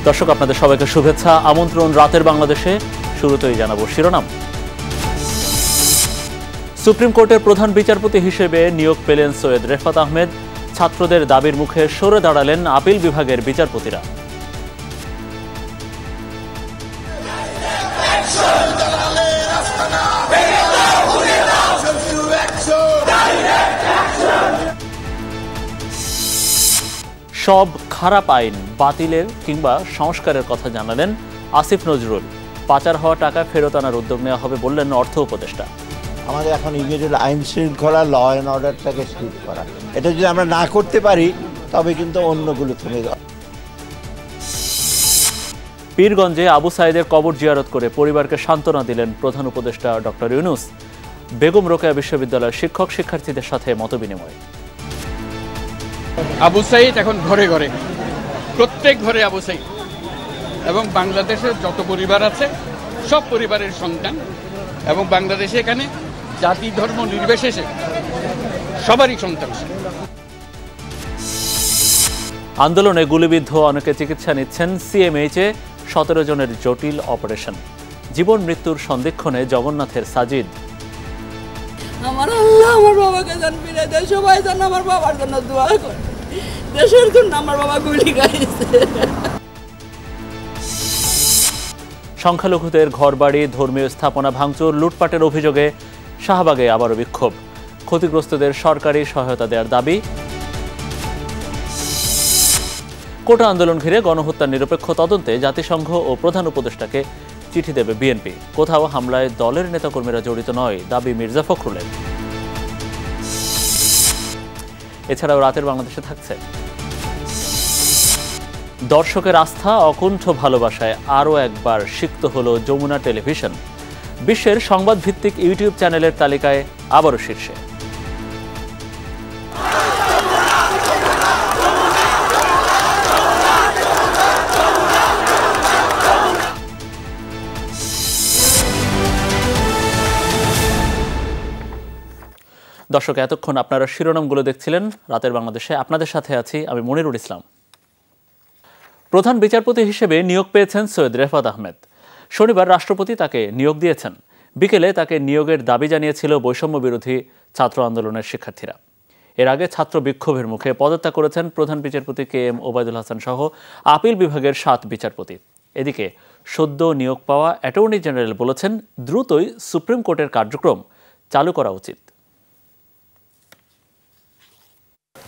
দর্শক, আপনাদের সবাইকে শুভেচ্ছা, আমন্ত্রণ রাতের বাংলাদেশে। শুরুতেই জানাবো শিরোনাম। সুপ্রিম কোর্টের প্রধান বিচারপতি হিসেবে নিয়োগ পেলেন সৈয়দ রেফাত আহমেদ। ছাত্রদের দাবির মুখে সরে দাঁড়ালেন আপিল বিভাগের বিচারপতিরা। সব খারাপ আইন বাতিলের কিংবা সংস্কারের কথা জানালেন আসিফ নজরুল। পাচার হওয়া টাকা ফেরত আনার উদ্যোগ নেওয়া হবে বললেন অর্থ উপদেষ্টা। আমাদের এখন ইমিডিয়েট আইন শৃঙ্খলা, ল অ্যান্ড অর্ডারটাকে স্ট্রিপ করা, এটা যদি আমরা না করতে পারি তবে কিন্তু অন্যগুলো থেমে যাবে। পীরগঞ্জে আবু সাইদের কবর জিয়ারত করে পরিবারকে সান্ত্বনা দিলেন প্রধান উপদেষ্টা ডক্টর ইউনূস। বেগম রোকেয়া বিশ্ববিদ্যালয়ের শিক্ষক শিক্ষার্থীদের সাথে মতবিনিময়। আবু সাইদ এখন ঘরে ঘরে, প্রত্যেক ঘরে আবু সাইদ, এবং বাংলাদেশের যত পরিবার আছে সব পরিবারের সন্তান, এবং বাংলাদেশে এখানে জাতি ধর্ম নির্বিশেষে সবারই সন্তান। আন্দোলনে গুলিবিদ্ধ অনেকে চিকিৎসা নিচ্ছেন সিএমএইচে। 17 জনের জটিল অপারেশন। জীবন মৃত্যুর সন্ধিক্ষণে জগন্নাথের সাজিদ। আমার আল্লাহ আমার বাবাকে জান ফিরে দেয়, সবাই জান আমার বাবার জন্য দোয়া করে, দেশের জন্য আমার বাবা গুলি খাইছে। সংখ্যালঘুদের ঘরবাড়ি, ধর্মীয় স্থাপনা ভাঙচুর, লুটপাটের অভিযোগে শাহবাগে আবারও বিক্ষোভ। ক্ষতিগ্রস্তদের সরকারি সহায়তা দেওয়ার দাবি। কোটা আন্দোলন ঘিরে গণহত্যার নিরপেক্ষ তদন্তে জাতিসংঘ ও প্রধান উপদেষ্টাকে চিঠি দেবে বিএনপি। কোথাও হামলায় দলের নেতাকর্মীরা জড়িত নয়, দাবি মির্জা ফখরুলের। এছাড়াও রাতের বাংলাদেশে থাকছে দর্শকের আস্থা, অকুণ্ঠ ভালোবাসায় আরও একবার সিক্ত হলো যমুনা টেলিভিশন। বিশ্বের সংবাদ ভিত্তিক ইউটিউব চ্যানেলের তালিকায় আবারও শীর্ষে। দর্শক, এতক্ষণ আপনারা শিরোনামগুলো দেখছিলেন রাতের বাংলাদেশে। আপনাদের সাথে আছি আমি মনিরুল ইসলাম। প্রধান বিচারপতি হিসেবে নিয়োগ পেয়েছেন সৈয়দ রেফাত আহমেদ। শনিবার রাষ্ট্রপতি তাকে নিয়োগ দিয়েছেন। বিকেলে তাকে নিয়োগের দাবি জানিয়েছিল বৈষম্য বিরোধী ছাত্র আন্দোলনের শিক্ষার্থীরা। এর আগে ছাত্র বিক্ষোভের মুখে পদত্যাগ করেছেন প্রধান বিচারপতি KM ওবায়দুল হাসান সহ আপিল বিভাগের 7 বিচারপতি। এদিকে সদ্য নিয়োগ পাওয়া অ্যাটর্নি জেনারেল বলেছেন, দ্রুতই সুপ্রিম কোর্টের কার্যক্রম চালু করা উচিত।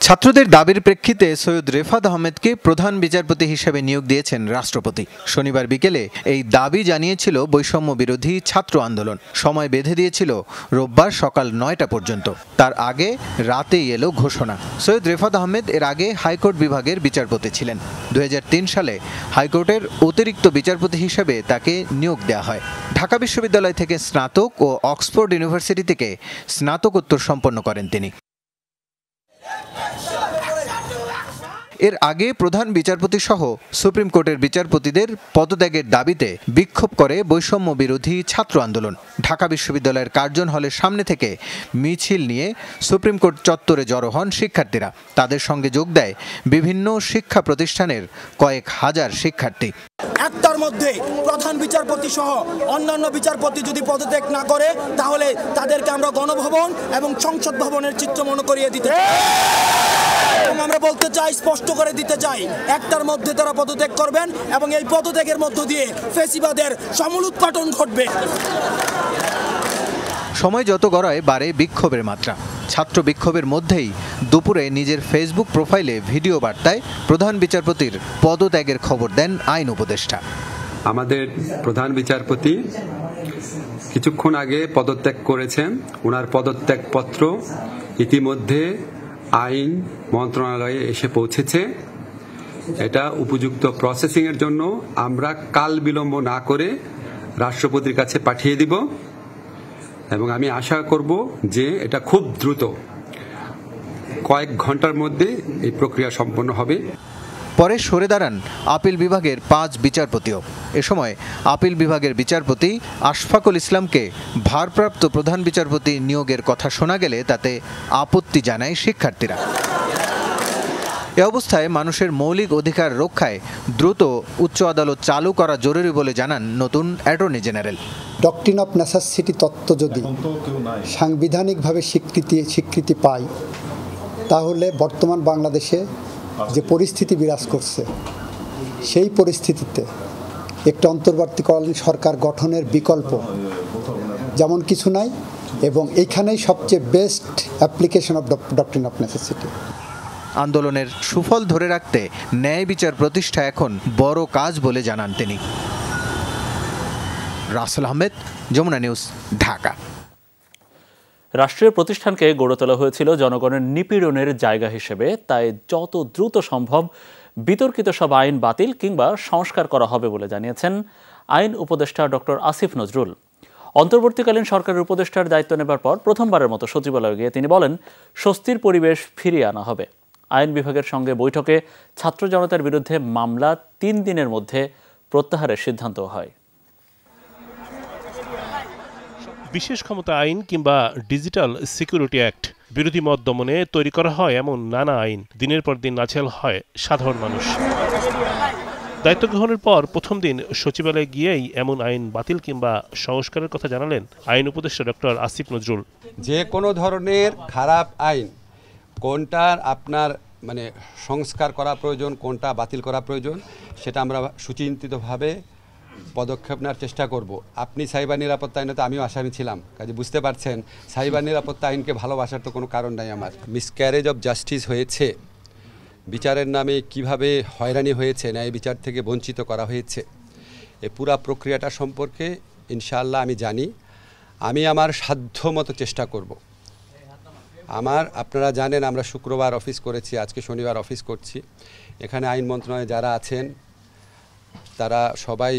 ছাত্রদের দাবির প্রেক্ষিতে সৈয়দ রেফাত আহমেদকে প্রধান বিচারপতি হিসেবে নিয়োগ দিয়েছেন রাষ্ট্রপতি। শনিবার বিকেলে এই দাবি জানিয়েছিল বৈষম্য বিরোধী ছাত্র আন্দোলন। সময় বেঁধে দিয়েছিল রোববার সকাল 9টা পর্যন্ত। তার আগে রাতেই এলো ঘোষণা। সৈয়দ রেফাত আহমেদ এর আগে হাইকোর্ট বিভাগের বিচারপতি ছিলেন। 2003 সালে হাইকোর্টের অতিরিক্ত বিচারপতি হিসেবে তাকে নিয়োগ দেওয়া হয়। ঢাকা বিশ্ববিদ্যালয় থেকে স্নাতক ও অক্সফোর্ড ইউনিভার্সিটি থেকে স্নাতকোত্তর সম্পন্ন করেন তিনি। এর আগে প্রধান বিচারপতি সহ সুপ্রিম কোর্টের বিচারপতিদের পদত্যাগের দাবিতে বিক্ষোভ করে বৈষম্য বিরোধী ছাত্র আন্দোলন। ঢাকা বিশ্ববিদ্যালয়ের কার্জন হলের সামনে থেকে মিছিল নিয়ে সুপ্রিম কোর্ট চত্বরে জড়ো হন শিক্ষার্থীরা। তাদের সঙ্গে যোগ দেয় বিভিন্ন শিক্ষা প্রতিষ্ঠানের কয়েক হাজার শিক্ষার্থী। একটার মধ্যে প্রধান বিচারপতি সহ অন্যান্য বিচারপতি যদি পদত্যাগ না করে, তাহলে তাদেরকে আমরা গণভবন এবং সংসদ ভবনের চিত্র মনে করিয়ে দিতে আমরা বলতে চাই, স্পষ্ট করে দিতে চাই, একটার মধ্যে তারা পদত্যাগ করবেন এবং এই পদত্যাগের মধ্য দিয়ে ফ্যাসিবাদের সমূল উৎপাটন ঘটবে। সময় যত গড়ায় বাড়ে বিক্ষোভের মাত্রা। ছাত্র বিক্ষোভের মধ্যেই দুপুরে নিজের ফেসবুক প্রোফাইলে ভিডিও বার্তায় প্রধান বিচারপতির পদত্যাগের খবর দেন আইন উপদেষ্টা। আমাদের প্রধান বিচারপতি কিছুক্ষণ আগে পদত্যাগ করেছেন। ওনার পদত্যাগ পত্র ইতিমধ্যে আইন মন্ত্রণালয়ে এসে পৌঁছেছে। এটা উপযুক্ত প্রসেসিং এর জন্য আমরা কাল বিলম্ব না করে রাষ্ট্রপতির কাছে পাঠিয়ে দিব, এবং আমি আশা করব যে এটা খুব দ্রুত কয়েক ঘন্টার মধ্যে এই প্রক্রিয়া সম্পন্ন হবে। পরে সরে দাঁড়ান আপিল বিভাগের 5 বিচারপতিও। এ সময় আপিল বিভাগের বিচারপতি আশফাকুল ইসলামকে ভারপ্রাপ্ত প্রধান বিচারপতি নিয়োগের কথা শোনা গেলে তাতে আপত্তি জানায় শিক্ষার্থীরা। এ অবস্থায় মানুষের মৌলিক অধিকার রক্ষায় দ্রুত উচ্চ আদালত চালু করা জরুরি বলে জানান নতুন attorney general. Doctrine of necessity তত্ত্ব যদি সাংবিধানিকভাবে স্বীকৃতি পায়, তাহলে বর্তমান বাংলাদেশে যে পরিস্থিতি বিরাজ করছে, সেই পরিস্থিতিতে একটা অন্তর্বর্তীকালীন সরকার গঠনের বিকল্প যেমন কিছু নাই, এবং এইখানেই সবচেয়ে best application of doctrine of necessity. আন্দোলনের সুফল ধরে রাখতে ন্যায় বিচার প্রতিষ্ঠা এখন বড় কাজ বলে জানান তিনি। রাসেল আহমেদ, যমুনা নিউজ, ঢাকা। রাষ্ট্রীয় প্রতিষ্ঠানকে গড়ে তোলা হয়েছিল জনগণের নিপীড়নের জায়গা হিসেবে, তাই যত দ্রুত সম্ভব বিতর্কিত সব আইন বাতিল কিংবা সংস্কার করা হবে বলে জানিয়েছেন আইন উপদেষ্টা ডক্টর আসিফ নজরুল। অন্তর্বর্তীকালীন সরকারের উপদেষ্টার দায়িত্ব নেবার পর প্রথমবারের মতো সচিবালয়ে গিয়ে তিনি বলেন, স্বস্তির পরিবেশ ফিরিয়ে আনা হবে। আইন বিভাগের সঙ্গে বৈঠকে ছাত্র জনতার বিরুদ্ধে মামলা 3 দিনের মধ্যে প্রত্যাহারের সিদ্ধান্ত হয়। বিশেষ ক্ষমতা আইন কিংবা ডিজিটাল সিকিউরিটি অ্যাক্ট, বিরোধী মত দমনে তৈরি করা হয় এমন নানা আইন, দিনের পর দিন নাজেহাল হয় সাধারণ মানুষ। দায়িত্ব গ্রহণের পর প্রথম দিন সচিবালয়ে গিয়েই এমন আইন বাতিল কিংবা সংস্কারের কথা জানালেন আইন উপদেষ্টা ডক্টর আসিফ নজরুল। যে কোনো ধরনের খারাপ আইন কোনটার আপনার সংস্কার করা প্রয়োজন, কোনটা বাতিল করা প্রয়োজন, সেটা আমরা সুচিন্তিতভাবে পদক্ষেপ নেওয়ার চেষ্টা করব। আপনি সাইবার নিরাপত্তা আইনে তো আমিও আসামি ছিলাম, কাজে বুঝতে পারছেন সাইবার নিরাপত্তা আইনকে ভালোবাসার তো কোনো কারণ নাই আমার। মিসক্যারেজ অফ জাস্টিস হয়েছে, বিচারের নামে কিভাবে হয়রানি হয়েছে, ন্যায় বিচার থেকে বঞ্চিত করা হয়েছে, এই পুরা প্রক্রিয়াটা সম্পর্কে ইনশাআল্লাহ আমি জানি। আমি আমার সাধ্যমতো চেষ্টা করব। আপনারা জানেন আমরা শুক্রবার অফিস করেছি, আজকে শনিবার অফিস করছি। এখানে আইন মন্ত্রণালয়ে যারা আছেন তারা সবাই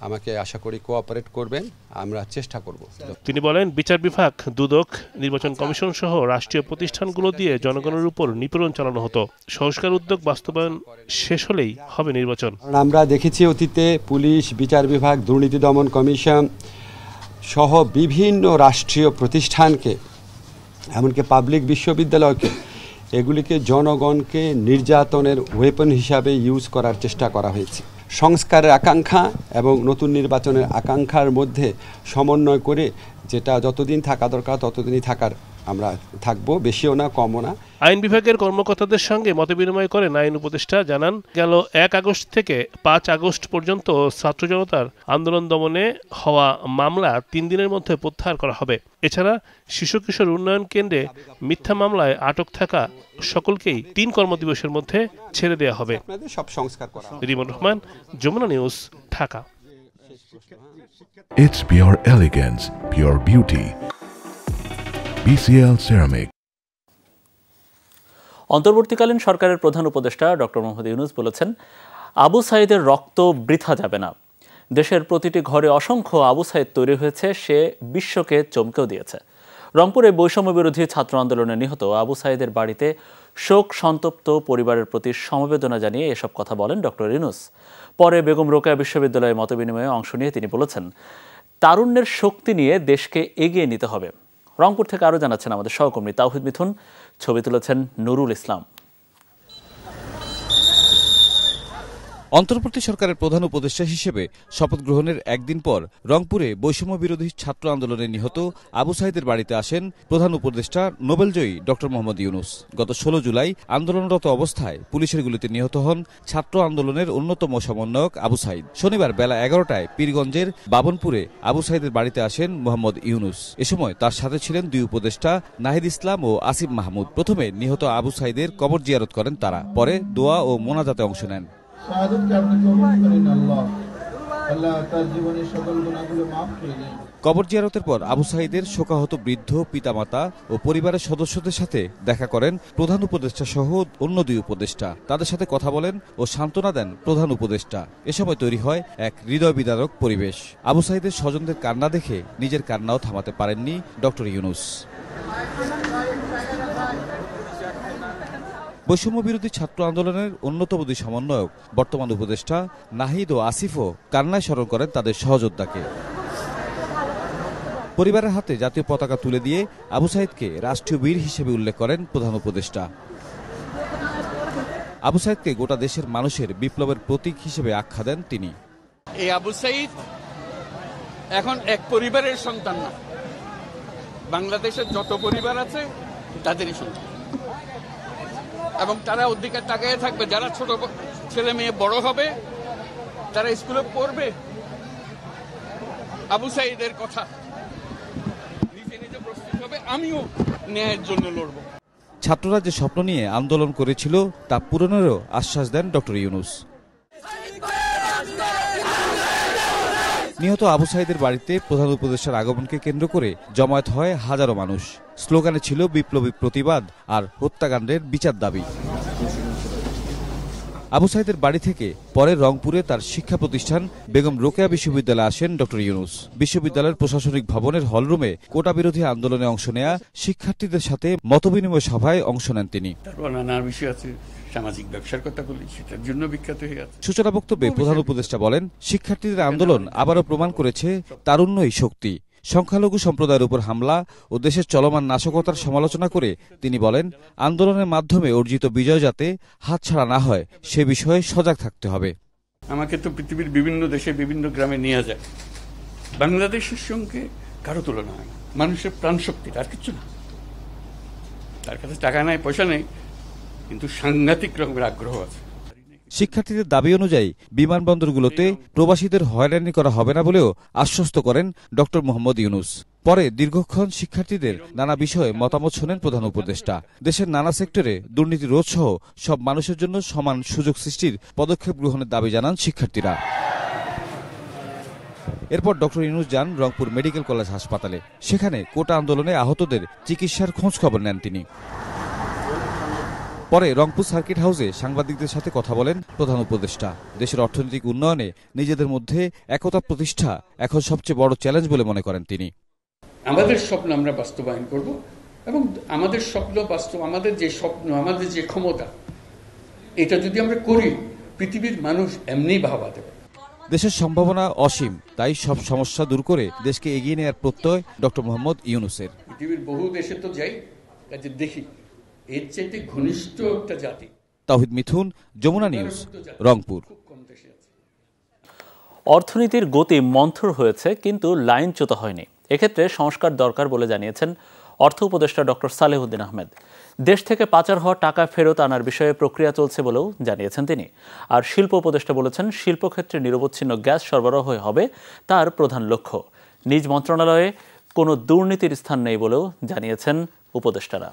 আমাকে আশা করি কোঅপারেট করবেন, আমরা চেষ্টা করব। তিনি বলেন, বিচার বিভাগ, দুদক, নির্বাচন কমিশন সহ রাষ্ট্রীয় প্রতিষ্ঠানগুলো দিয়ে জনগণের উপর নিপীড়ন চালানো হতো। সংস্কার উদ্যোগ বাস্তবায়ন শেষ হলেই হবে নির্বাচন। আমরা দেখেছি অতীতে পুলিশ, বিচার বিভাগ, দুর্নীতি দমন কমিশন সহ বিভিন্ন রাষ্ট্রীয় প্রতিষ্ঠানকে, এমনকি পাবলিক বিশ্ববিদ্যালয়কে, এগুলিকে জনগণকে নির্যাতনের ওয়েপন হিসাবে ইউজ করার চেষ্টা করা হয়েছে। সংস্কারের আকাঙ্ক্ষা এবং নতুন নির্বাচনের আকাঙ্ক্ষার মধ্যে সমন্বয় করে যেটা যতদিন থাকা দরকার ততদিনই আমরা থাকবো, বেশিও না কমও না। আইন বিভাগের কর্মকর্তাদের সঙ্গে মতবিনিময় করেন আইন উপদেষ্টা, জানান গেল 1 আগস্ট থেকে 5 আগস্ট পর্যন্ত ছাত্র জনতার আন্দোলন দমনে হওয়া মামলা 3 দিনের মধ্যে প্রত্যাহার করা হবে। এছাড়া শিশু কিশোর উন্নয়ন কেন্দ্রে মিথ্যা মামলায় আটক থাকা সকলকেই 3 কর্মদিবসের মধ্যে ছেড়ে দেওয়া হবে। সব সংস্কার করা। Rimon Rahman, Jamuna news, Dhaka. It's pure elegance, pure beauty. BCL Ceramic. অন্তর্বর্তীকালীন সরকারের প্রধান উপদেষ্টা ডক্টর মোহাম্মদ ইউনূস বলেছেন, আবু সাঈদের রক্ত বৃথা যাবে না। দেশের প্রতিটি ঘরে অসংখ্য আবু সাঈদ তৈরি হয়েছে, সে বিশ্বকে চমকেও দিয়েছে। রংপুরে বৈষম্য বিরোধী ছাত্র আন্দোলনে নিহত আবু সাঈদের বাড়িতে শোক সন্তপ্ত পরিবারের প্রতি সমবেদনা জানিয়ে এসব কথা বলেন ডক্টর ইউনূস। পরে বেগম রোকেয়া বিশ্ববিদ্যালয়ে মতবিনিময়ে অংশ নিয়ে তিনি বলেছেন, তারুণ্যের শক্তি নিয়ে দেশকে এগিয়ে নিতে হবে। রংপুর থেকে আরও জানাচ্ছেন আমাদের সহকর্মী তাওহিদ মিথুন, ছবি তুলেছেন নুরুল ইসলাম। অন্তর্বর্তী সরকারের প্রধান উপদেষ্টা হিসেবে শপথ গ্রহণের একদিন পর রংপুরে বৈষম্য বিরোধী ছাত্র আন্দোলনে নিহত আবু সাঈদের বাড়িতে আসেন প্রধান উপদেষ্টা নোবেলজয়ী ডক্টর মোহাম্মদ ইউনূস। গত 16 জুলাই আন্দোলনরত অবস্থায় পুলিশের গুলিতে নিহত হন ছাত্র আন্দোলনের অন্যতম সমন্বয়ক আবু সাঈদ। শনিবার বেলা 11টায় পীরগঞ্জের বাবনপুরে আবু সাঈদের বাড়িতে আসেন মোহাম্মদ ইউনূস। এ সময় তার সাথে ছিলেন 2 উপদেষ্টা নাহিদ ইসলাম ও আসিফ মাহমুদ। প্রথমে নিহত আবু সাঈদের কবর জিয়ারত করেন তারা, পরে দোয়া ও মোনাজাতে অংশ নেন। কবর জিয়ারতের পর আবু সাঈদের শোকাহত বৃদ্ধ পিতামাতা ও পরিবারের সদস্যদের সাথে দেখা করেন প্রধান উপদেষ্টা সহ অন্য 2 উপদেষ্টা। তাদের সাথে কথা বলেন ও সান্ত্বনা দেন প্রধান উপদেষ্টা। এ সময় তৈরি হয় এক হৃদয় বিদারক পরিবেশ। আবু সাঈদের স্বজনদের কান্না দেখে নিজের কান্নাও থামাতে পারেননি ডক্টর ইউনূস। বৈষম্য বিরোধী ছাত্র আন্দোলনের অন্যতম 2 সমন্বয়ক বর্তমান উপদেষ্টা নাহিদ ও আসিফও কান্নায় স্মরণ করেন তাদের সহযোদ্ধাকে। পরিবারের হাতে জাতীয় পতাকা তুলে দিয়ে আবু সাঈদকে রাষ্ট্রীয় বীর হিসেবে উল্লেখ করেন প্রধান উপদেষ্টা। আবু সাইদকে গোটা দেশের মানুষের বিপ্লবের প্রতীক হিসেবে আখ্যা দেন তিনি। এই আবু সাইদ এখন এক পরিবারের সন্তান না, বাংলাদেশের যত পরিবার আছে তাদেরই সন্তান, এবং তারা অধিকার তাকায় থাকবে। যারা ছোট ছেলে মেয়ে বড় হবে, তারা স্কুলে পড়বে আবু সাইদের কথা, নিজে নিজে প্রস্তুত হবে, আমিও ন্যায়ের জন্য লড়ব। ছাত্ররা যে স্বপ্ন নিয়ে আন্দোলন করেছিল তা পূরণেরও আশ্বাস দেন ডক্টর ইউনূস। নিহত আবু সাইদের বাড়িতে প্রধান উপদেষ্টার আগমনকে কেন্দ্র করে জমায়েত হয় হাজারো মানুষ। স্লোগানে ছিল বিপ্লবী প্রতিবাদ আর হত্যাকাণ্ডের বিচার দাবি। আবু সাইদের বাড়ি থেকে পরে রংপুরে তার শিক্ষা প্রতিষ্ঠান বেগম রোকেয়া বিশ্ববিদ্যালয়ে আসেন ডক্টর ইউনূস। বিশ্ববিদ্যালয়ের প্রশাসনিক ভবনের হলরুমে কোটা বিরোধী আন্দোলনে অংশ নেয়া শিক্ষার্থীদের সাথে মতবিনিময় সভায় অংশ নেন তিনি। নানা বিষয় আছে, সামাজিক ব্যবসার কথা বলি, সেটার জন্য বিখ্যাত হয়ে আছে। সূচনা বক্তব্যে প্রধান উপদেষ্টা বলেন, শিক্ষার্থীদের আন্দোলন আবারও প্রমাণ করেছে তারুণ্যই শক্তি। সংখ্যালঘু সম্প্রদায়ের উপর হামলা ও দেশের চলমান নাশকতার সমালোচনা করে তিনি বলেন, আন্দোলনের মাধ্যমে অর্জিত বিজয় যাতে হাতছাড়া না হয় সে বিষয়ে সজাগ থাকতে হবে। আমাকে তো পৃথিবীর বিভিন্ন দেশে বিভিন্ন গ্রামে নিয়ে যায়, বাংলাদেশের সঙ্গে কারো তুলনা হয় না। মানুষের প্রাণ শক্তি, তার কিছু না, তার কাছে টাকা নাই, পয়সা নেই, কিন্তু সাংঘাতিক রকমের আগ্রহ আছে। শিক্ষার্থীদের দাবি অনুযায়ী বিমানবন্দরগুলোতে প্রবাসীদের হয়রানি করা হবে না বলেও আশ্বস্ত করেন ডক্টর মোহাম্মদ ইউনূস। পরে দীর্ঘক্ষণ শিক্ষার্থীদের নানা বিষয়ে মতামত শোনেন প্রধান উপদেষ্টা। দেশের নানা সেক্টরে দুর্নীতি রোধ সহ সব মানুষের জন্য সমান সুযোগ সৃষ্টির পদক্ষেপ গ্রহণের দাবি জানান শিক্ষার্থীরা। এরপর ডক্টর ইউনূস যান রংপুর মেডিকেল কলেজ হাসপাতালে। সেখানে কোটা আন্দোলনে আহতদের চিকিৎসার খোঁজ খবর নেন তিনি। পরে রংপুর সার্কিট হাউসে সাংবাদিকদের সাথে কথা বলেন প্রধান উপদেষ্টা। দেশের অর্থনৈতিক উন্নয়নে নিজেদের মধ্যে একতা প্রতিষ্ঠা এখন সবচেয়ে বড় চ্যালেঞ্জ বলে মনে করেন তিনি। আমাদের স্বপ্ন আমরা বাস্তবায়ন করব, এবং আমাদের স্বপ্ন বাস্তব, আমাদের যে স্বপ্ন, আমাদের যে ক্ষমতা, এটা যদি আমরা করি, পৃথিবীর মানুষ এমনি ভাবা দেবে। দেশের সম্ভাবনা অসীম, তাই সব সমস্যা দূর করে দেশকে এগিয়ে নেওয়ার প্রত্যয় ডক্টর মোহাম্মদ ইউনূসের। পৃথিবীর বহু দেশে তো যাই, কাজে দেখি এর চাইতে ঘনিষ্ঠ একটা জাতি। তাওহিদ মিথুন, যমুনা নিউজ, রংপুর। অর্থনীতির গতি মন্থর হয়েছে, কিন্তু লাইনচ্যুত হয়নি। এক্ষেত্রে সংস্কার দরকার বলে জানিয়েছেন অর্থ উপদেষ্টা ডক্টর সালেহুদ্দিন আহমেদ। দেশ থেকে পাচার হওয়া টাকা ফেরত আনার বিষয়ে প্রক্রিয়া চলছে বলেও জানিয়েছেন তিনি। আর শিল্প উপদেষ্টা বলেছেন, শিল্পক্ষেত্রে নিরবচ্ছিন্ন গ্যাস সরবরাহ হবে তার প্রধান লক্ষ্য। নিজ মন্ত্রণালয়ে কোনো দুর্নীতির স্থান নেই বলেও জানিয়েছেন উপদেষ্টারা।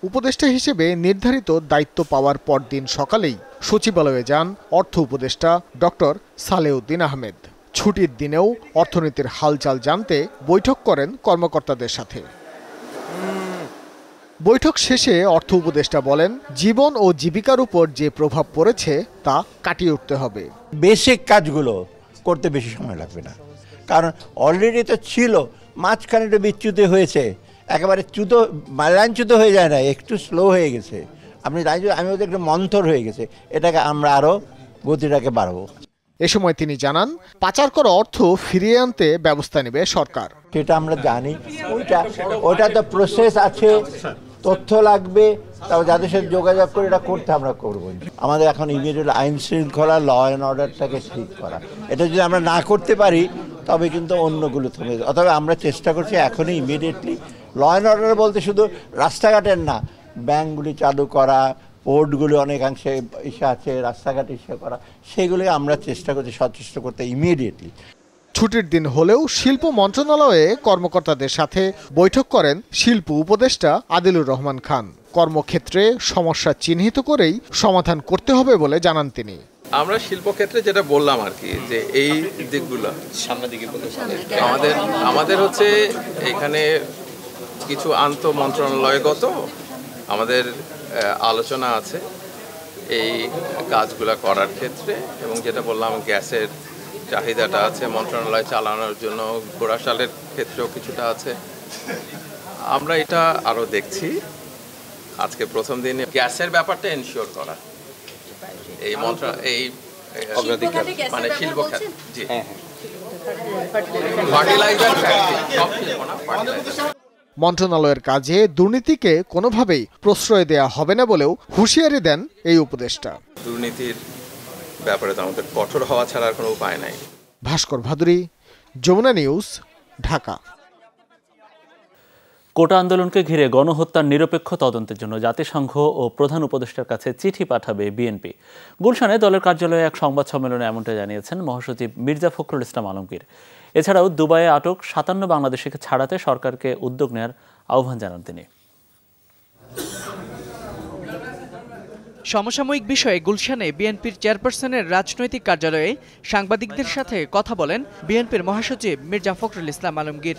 উপদেষ্টা হিসেবে নির্ধারিত দায়িত্ব পাওয়ার পরদিন সকালেই সচিবালয়ে যান অর্থ উপদেষ্টা ডক্টর সালেহুদ্দিন আহমেদ। ছুটির দিনেও অর্থনীতির হালচাল জানতে বৈঠক করেন কর্মকর্তাদের সাথে। বৈঠক শেষে অর্থ উপদেষ্টা বলেন, জীবন ও জীবিকার উপর যে প্রভাব পড়েছে তা কাটিয়ে উঠতে হবে। বেসিক কাজগুলো করতে বেশি সময় লাগবে না, কারণ অলরেডি তো ছিল, মাঝখানে একটু বিচ্যুতি হয়েছে, একেবারে লাইনচ্যুত হয়ে যায় না, একটু স্লো হয়ে গেছে। আমি ওদের একটু মন্থর হয়ে গেছে, এটাকে আমরা আরও গতিটাকে বাড়াবো। এ সময় তিনি জানান, পাচার করা অর্থ ফিরিয়ে আনতে ব্যবস্থা নেবে সরকার। সেটা আমরা জানি, ওটা তো প্রসেস আছে, তথ্য লাগবে, তারপর যাদের সাথে যোগাযোগ করে এটা করতে আমরা করবো। আমাদের এখন ইমিডিয়েট আইন শৃঙ্খলা, ল অ্যান্ড অর্ডারটাকে ঠিক করা, এটা যদি আমরা না করতে পারি তবে কিন্তু অন্যগুলো থেমে যাবে। অথবা আমরা চেষ্টা করছি এখনই ইমিডিয়েটলি ল অ্যান্ড অর্ডার বলতে শুধু রাস্তাঘাটের না, ব্যাংকগুলি চালু করা, পোর্টগুলি অনেকাংশে ইসে আছে, রাস্তাঘাট ইসে করা, সেগুলি আমরা চেষ্টা করছি সচেষ্ট করতে ইমিডিয়েটলি। ছুটির দিন হলেও শিল্প মন্ত্রণালয়ে কর্মকর্তাদের সাথে বৈঠক করেন শিল্প উপদেষ্টা আদিলুর রহমান খান। কর্মক্ষেত্রে সমস্যা চিহ্নিত করেই সমাধান করতে হবে বলে জানান তিনি। আমরা শিল্পক্ষেত্রে যেটা বললাম আর কি, যে এই দিকগুলো সামনের দিকে আমাদের হচ্ছে এখানে কিছু আন্তঃ মন্ত্রণালয়গত আমাদের আলোচনা আছে এই কাজগুলো করার ক্ষেত্রে, এবং যেটা বললাম গ্যাসের চাহিদাটা আছে মন্ত্রণালয় চালানোর জন্য, ঘোড়াশালের ক্ষেত্রেও কিছুটা আছে। আমরা এটা আরও দেখছি। আজকে প্রথম দিনে গ্যাসের ব্যাপারটা এনশিওর করা, এই অগ্রাধিকার মানে শিল্প খাত, জি, ফার্টিলাইজার ফ্যাক্টরি, সব শিল্প না, ফার্টিলাইজার। মন্ত্রণালয়ের কাজে দুর্নীতিকে কোনোভাবেই প্রশ্রয় দেয়া হবে না বলেও হুঁশিয়ারি দেন এই উপদেষ্টা। দুর্নীতির ব্যাপারে তো আমাদের কঠোর হওয়া ছাড়া আর কোনো উপায় নাই। ভাস্কর ভাদুরী, যমুনা নিউজ, ঢাকা। কোটা আন্দোলনকে ঘিরে গণহত্যার নিরপেক্ষ তদন্তের জন্য জাতিসংঘ ও প্রধান উপদেষ্টার কাছে চিঠি পাঠাবে বিএনপি। গুলশানে দলের কার্যালয়ে এক সংবাদ সম্মেলনে এমনটা জানিয়েছেন মহাসচিব মির্জা ফখরুল ইসলাম আলমগীর। এছাড়াও দুবাইয়ে আটক 57 বাংলাদেশিকে ছাড়াতে সরকারকে উদ্যোগ নেওয়ার আহ্বান জানান তিনি। সমসাময়িক বিষয়ে গুলশানে বিএনপির চেয়ারপারসনের রাজনৈতিক কার্যালয়ে সাংবাদিকদের সাথে কথা বলেন বিএনপির মহাসচিব মির্জা ফখরুল ইসলাম আলমগীর।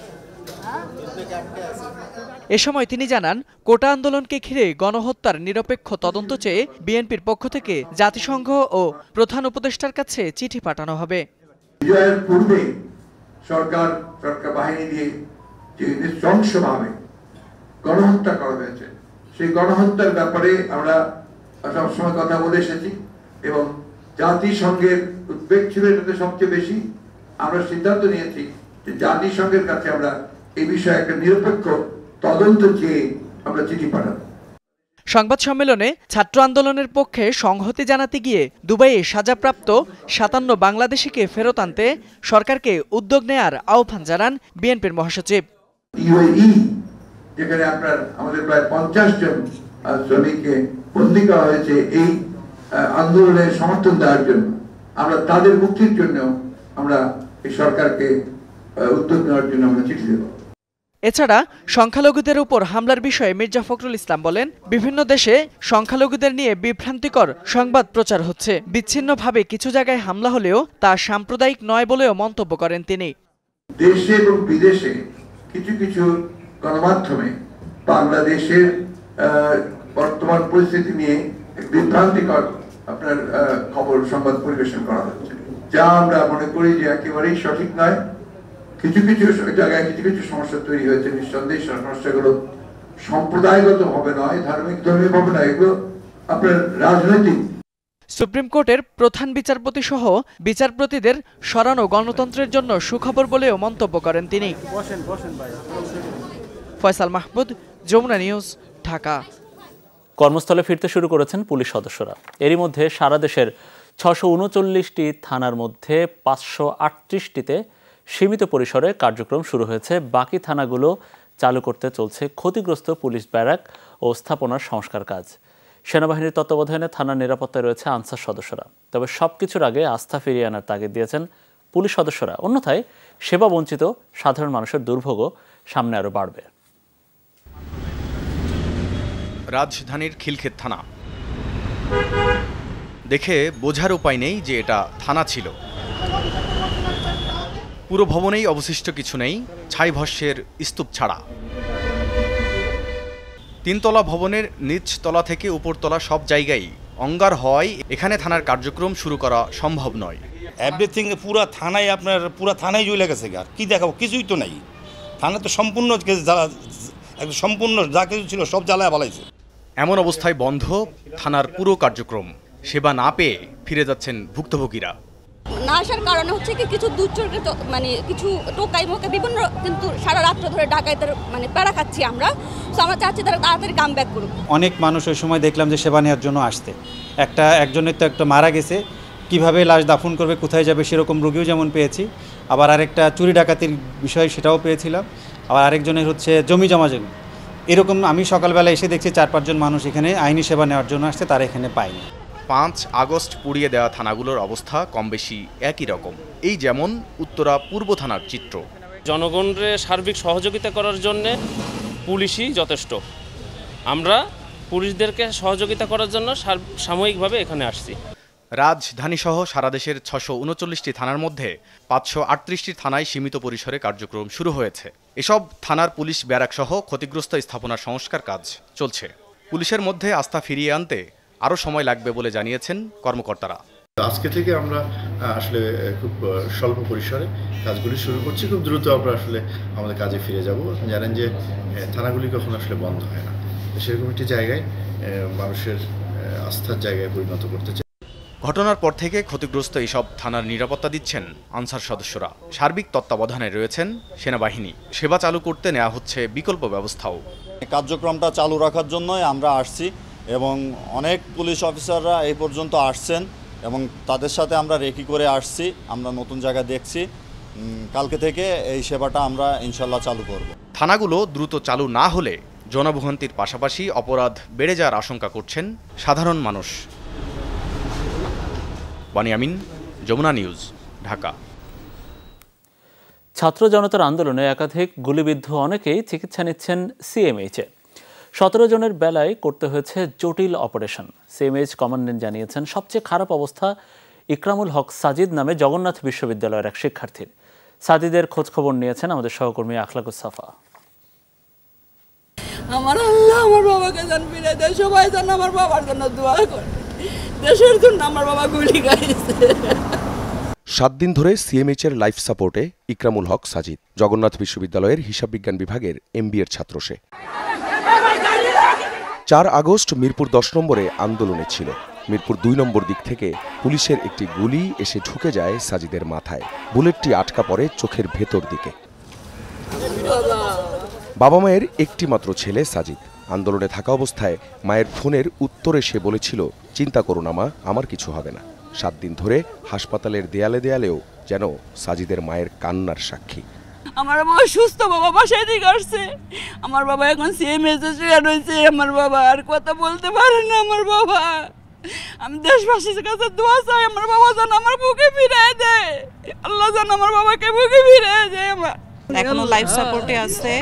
এ সময় তিনি জানান, কোটা আন্দোলনকে ঘিরে গণহত্যার নিরপেক্ষ তদন্ত চেয়ে বিএনপির পক্ষ থেকে জাতিসংঘ ও প্রধান উপদেষ্টার কাছে চিঠি পাঠানো হবে। বিজয়ের পূর্বে সরকার বাহিনী দিয়ে যে নৃশংসভাবে গণহত্যা করা হয়েছে, সেই গণহত্যার ব্যাপারে আমরা সবসময় কথা বলে এসেছি এবং জাতিসংঘের উদ্বেগ ছিল এটাতে সবচেয়ে বেশি। আমরা সিদ্ধান্ত নিয়েছি যে জাতিসংঘের কাছে আমরা এই বিষয়ে একটা নিরপেক্ষ তদন্ত চেয়ে আমরা চিঠি পাঠাবো। সংবাদ সম্মেলনে ছাত্র আন্দোলনের পক্ষে সংহতি জানাতে গিয়ে দুবাইয়ে সাজাপ্রাপ্ত 57 বাংলাদেশিকে ফেরত আনতে সরকারকে উদ্যোগ নেয়ার আহ্বান জানান বিএনপির মহাসচিব। ইউএই যেখানে আপনার আমাদের প্রায় 50 জন শ্রমিককে বন্দী করা হয়েছে এই আন্দোলনের সমর্থন দেওয়ার জন্য, আমরা তাদের মুক্তির জন্য আমরা এই সরকারকে উদ্যোগ নেওয়ার জন্য আমরা চিঠি দেব। এছাড়া সংখ্যালঘুদের উপর হামলার বিষয়ে মির্জা ফখরুল ইসলাম বলেন, বিভিন্ন দেশে সংখ্যালঘুদের নিয়ে বিভ্রান্তিকর সংবাদ প্রচার হচ্ছে। বিচ্ছিন্নভাবে কিছু জায়গায় হামলা হলেও তা সাম্প্রদায়িক নয় বলেও মন্তব্য করেন তিনি। দেশে এবং বিদেশে কিছু কিছু গণমাধ্যমে বাংলাদেশের বর্তমান পরিস্থিতি নিয়ে বিভ্রান্তিকর আপনার খবর সংবাদ পরিবেশন করা হচ্ছে, যা আমরা মনে করি যে একেবারেই সঠিক নয়। কিছু কিছু জায়গায় কিছু কিছু সমস্যা তৈরি হয়েছে, নিঃসন্দেহে সমস্যাগুলো সম্প্রদায়গত ভাবে নয়, ধর্মীয় ভাবে নয়, এগুলো আপনার রাজনৈতিক। সুপ্রিম কোর্টের প্রধান বিচারপতি সহ বিচারপতিদের সরানো গণতন্ত্রের জন্য সুখবর বলেও মন্তব্য করেন তিনি। ফয়সাল মাহমুদ, যমুনা নিউজ, ঢাকা। কর্মস্থলে ফিরতে শুরু করেছেন পুলিশ সদস্যরা। এরই মধ্যে সারা দেশের 639টি থানার মধ্যে 538টিতে সীমিত পরিসরে কার্যক্রম শুরু হয়েছে। বাকি থানাগুলো চালু করতে চলছে ক্ষতিগ্রস্ত পুলিশ ব্যারাক ও স্থাপনার সংস্কার কাজ। সেনাবাহিনীর তত্ত্বাবধানে থানার নিরাপত্তায় রয়েছে আনসার সদস্যরা। তবে সবকিছুর আগে আস্থা ফিরিয়ে আনার তাগিদ দিয়েছেন পুলিশ সদস্যরা। অন্যথায় সেবা বঞ্চিত সাধারণ মানুষের দুর্ভোগও সামনে আরও বাড়বে। রাজধানীর খিলক্ষেত থানা দেখে বোঝার উপায় নেই যে এটা থানা ছিল। পুরো ভবনেই অবশিষ্ট কিছু নেই, ছাই ভস্যের স্তূপ ছাড়া। 3 তলা ভবনের নিচ তলা থেকে উপরতলা সব জায়গায় অঙ্গার হওয়ায় এখানে থানার কার্যক্রম শুরু করা সম্ভব নয়। এভরিথিং পুরা থানায় আপনার পুরা থানায় জ্বলে গেছে, আর কি দেখাবো, কিছুই তো নাই। থানা তো সম্পূর্ণ যা কিছু ছিল সব জ্বালায় বালাইছে। এমন অবস্থায় বন্ধ থানার পুরো কার্যক্রম। সেবা না পেয়ে ফিরে যাচ্ছেন ভুক্তভোগীরা। না আসার কারণে হচ্ছে কি কিছু দুর্চোরকে মানে কিছু টোকাই মোকে বিভিন্ন কিন্তু সারা রাত্র ধরে ডাকাইতের মানে প্যারা খাচ্ছি আমরা। তো আমরা চাচ্ছি তারা তাড়াতাড়ি কাম ব্যাক করুক। অনেক মানুষ ওই সময় দেখলাম যে সেবা নেওয়ার জন্য আসতে। একজনের তো একটা মারা গেছে, কিভাবে লাশ দাফন করবে, কোথায় যাবে সেরকম রোগীও যেমন পেয়েছি। আবার আরেকটা চুরি ডাকাতির বিষয়, সেটাও পেয়েছিলাম। আবার আরেকজনের হচ্ছে জমি জমা এরকম। আমি সকালবেলা এসে দেখছি 4-5 জন মানুষ এখানে আইনি সেবা নেওয়ার জন্য আসছে, তারা এখানে পায়নি। 5 আগস্ট পুড়িয়ে দেওয়া থানাগুলোর অবস্থা কম বেশি একই রকম। এই যেমন উত্তরা পূর্ব থানার চিত্র। জনগণের সার্বিক সহযোগিতা করার জন্য পুলিশই যথেষ্ট। আমরা পুলিশদেরকে সহযোগিতা করার জন্য সাময়িকভাবে এখানে আসছি। রাজধানীসহ সারা দেশের 639টি থানার মধ্যে 538টি থানায় সীমিত পরিসরে কার্যক্রম শুরু হয়েছে। এসব থানার পুলিশ ব্যারাকসহ ক্ষতিগ্রস্ত স্থাপনার সংস্কার কাজ চলছে। পুলিশের মধ্যে আস্থা ফিরিয়ে আনতে আরও সময় লাগবে বলে জানিয়েছেন কর্মকর্তারা। আজকে থেকে আমরা আসলে খুব স্বল্প পরিসরে কাজগুলি শুরু করছি। খুব দ্রুত আমরা আসলে আমাদের কাজে ফিরে যাব। জানেন যে থানাগুলি কখনো আসলে বন্ধ হয় না, সেরকম একটি জায়গায় মানুষের আস্থার জায়গায় পরিণত করতে চাই। ঘটনার পর থেকে ক্ষতিগ্রস্ত এইসব থানার নিরাপত্তা দিচ্ছেন আনসার সদস্যরা। সার্বিক তত্ত্বাবধানে রয়েছেন সেনাবাহিনী। সেবা চালু করতে নেওয়া হচ্ছে বিকল্প ব্যবস্থাও। কার্যক্রমটা চালু রাখার জন্যই আমরা আসছি এবং অনেক পুলিশ অফিসাররা এই পর্যন্ত আসছেন এবং তাদের সাথে আমরা রেকি করে আসছি। আমরা নতুন জায়গা দেখছি। কালকে থেকে এই সেবাটা আমরা ইনশাল্লাহ চালু করব। থানাগুলো দ্রুত চালু না হলে জনভোগান্তির পাশাপাশি অপরাধ বেড়ে যাওয়ার আশঙ্কা করছেন সাধারণ মানুষ। বানিয়ামিন, যমুনা নিউজ, ঢাকা। ছাত্র জনতার আন্দোলনে একাধিক গুলিবিদ্ধ অনেকেই চিকিৎসা নিচ্ছেন সিএমএইচে। 17 জনের বেলায় করতে হয়েছে জটিল অপারেশন। সিএমএইচ কমান্ডেন্ট জানিয়েছেন, সবচেয়ে খারাপ অবস্থা ইকরামুল হক সাজিদ নামে জগন্নাথ বিশ্ববিদ্যালয়ের এক শিক্ষার্থীর। সাজিদের খোঁজখবর নিয়েছেন আমাদের সহকর্মী আখলাকুস সাফা। আমার আল্লাহ আমার বাবাকে জান ফিরে দেয়, সবাই যেন আমার বাবার জন্য দোয়া করে। দেশের জন্য আমার বাবা গুলি খাইছে। 7 দিন ধরে সিএমএইচের লাইফ সাপোর্টে ইকরামুল হক সাজিদ। জগন্নাথ বিশ্ববিদ্যালয়ের হিসাব বিজ্ঞান বিভাগের এমবিএর ছাত্র সে। 4 আগস্ট মিরপুর 10 নম্বরে আন্দোলনে ছিল। মিরপুর 2 নম্বর দিক থেকে পুলিশের একটি গুলি এসে ঢুকে যায় সাজিদের মাথায়। বুলেটটি আটকা পড়ে চোখের ভেতর দিকে। বাবা মায়ের একটি মাত্র ছেলে সাজিদ। আন্দোলনে থাকা অবস্থায় মায়ের ফোনের উত্তরে সে বলেছিল, চিন্তা করো না মা, আমার কিছু হবে না। 7 দিন ধরে হাসপাতালের দেয়ালে দেয়ালেও যেন সাজিদের মায়ের কান্নার সাক্ষী। আমার বাবা সুস্থ, বাবা বাসায় থেকে আসছে। আমার বাবা এখন সিএমএইচে শুয়ে রয়েছে। আমার বাবা আর কথা বলতে পারে না। আমার বাবা, আমি দেশবাসীর কাছে দোয়া চাই, আমার বাবা যেন আমার বুকে ফিরিয়ে দেয়। আল্লাহ যেন আমার বাবাকে বুকে ফিরিয়ে দেয়। আমার এখনো লাইফ সাপোর্টে আছে।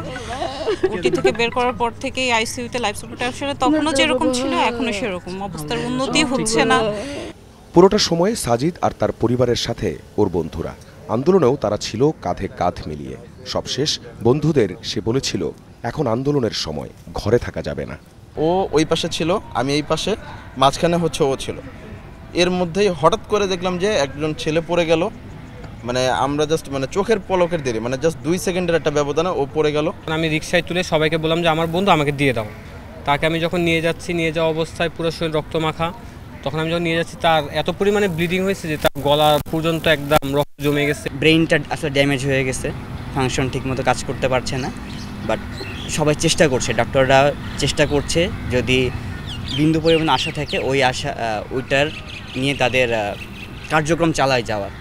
ওটি থেকে বের করার পর থেকেই আইসিইউতে লাইফ সাপোর্টে আসলে তখনও যেরকম ছিল এখনো সেরকম, অবস্থার উন্নতি হচ্ছে না। পুরোটা সময় সাজিদ আর তার পরিবারের সাথে ওর বন্ধুরা। আন্দোলনেও তারা ছিল কাঁধে কাঁধ মিলিয়ে। সবশেষ বন্ধুদের সে বলেছিল, এখন আন্দোলনের সময়, ঘরে থাকা যাবে না। ও ওই পাশে ছিল, আমি এই পাশে, মাঝখানে হচ্ছে ও ছিল। এর মধ্যেই হঠাৎ করে দেখলাম যে একজন ছেলে পড়ে গেল। মানে আমরা জাস্ট চোখের পলকের দেরি, জাস্ট 2 সেকেন্ডের একটা ব্যবধানে ও পড়ে গেল। আমি রিক্সায় তুলে সবাইকে বললাম যে আমার বন্ধু আমাকে দিয়ে দাও। তাকে আমি যখন নিয়ে যাচ্ছি, নিয়ে যাওয়া অবস্থায় পুরো শরীর রক্তমাখা। তখন আমি যখন নিয়ে যাচ্ছি, তার এত পরিমাণে ব্লিডিং হয়েছে যে তার গলা পর্যন্ত একদম রক্ত জমে গেছে। ব্রেইনটা আসলে ড্যামেজ হয়ে গেছে, ফাংশন ঠিকমতো কাজ করতে পারছে না। বাট সবাই চেষ্টা করছে, ডক্টররা চেষ্টা করছে, যদি বিন্দু পরিমাণ আশা থাকে ওইটার নিয়ে তাদের কার্যক্রম চালায় যাওয়ার।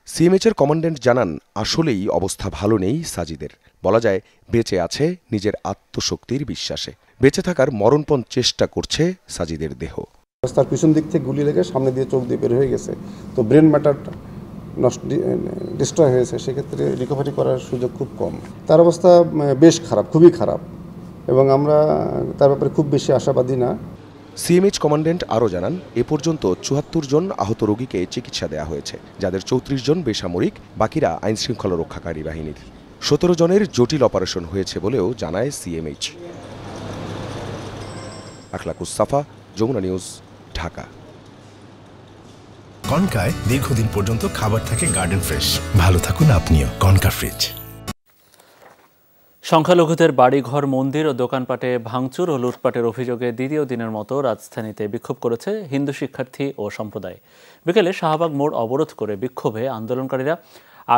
সিএমএইচের কমান্ড্যান্ট জানান, আসলেই অবস্থা ভালো নেই সাজিদের। বলা যায় বেঁচে আছে নিজের আত্মশক্তির বিশ্বাসে। বেঁচে থাকার মরণপণ চেষ্টা করছে সাজিদের দেহ। তার পিছন দিক থেকে গুলি লেগে সামনে দিয়ে চোখ দিয়ে বের হয়ে গেছে, তো ব্রেন ম্যাটারটা ডিস্ট্রয় হয়েছে। সেক্ষেত্রে রিকভারি করার সুযোগ খুব কম। তার অবস্থা বেশ খারাপ, খুবই খারাপ, এবং আমরা তার ব্যাপারে খুব বেশি আশাবাদী না। সিএমএইচ কমান্ড্যান্ট আরও জানান, এ পর্যন্ত ৭৪ জন আহত রোগীকে চিকিৎসা দেওয়া হয়েছে, যাদের ৩৪ জন বেসামরিক, বাকিরা আইনশৃঙ্খলা রক্ষাকারী বাহিনীর। ১৭ জনের জটিল অপারেশন হয়েছে বলেও জানায় সিএমএইচ। আখলাকুস সাফা, যমুনা নিউজ, ঢাকা। কনকায় দীর্ঘদিন পর্যন্ত খাবার থাকে গার্ডেন ফ্রেশ। ভালো থাকুন আপনিও। Concha fridge. সংখ্যালঘুদের বাড়িঘর, মন্দির ও দোকানপাটে ভাঙচুর ও লুটপাটের অভিযোগে দ্বিতীয় দিনের মতো রাজধানীতে বিক্ষোভ করেছে হিন্দু শিক্ষার্থী ও সম্প্রদায়। বিকেলে শাহবাগ মোড় অবরোধ করে বিক্ষোভে আন্দোলনকারীরা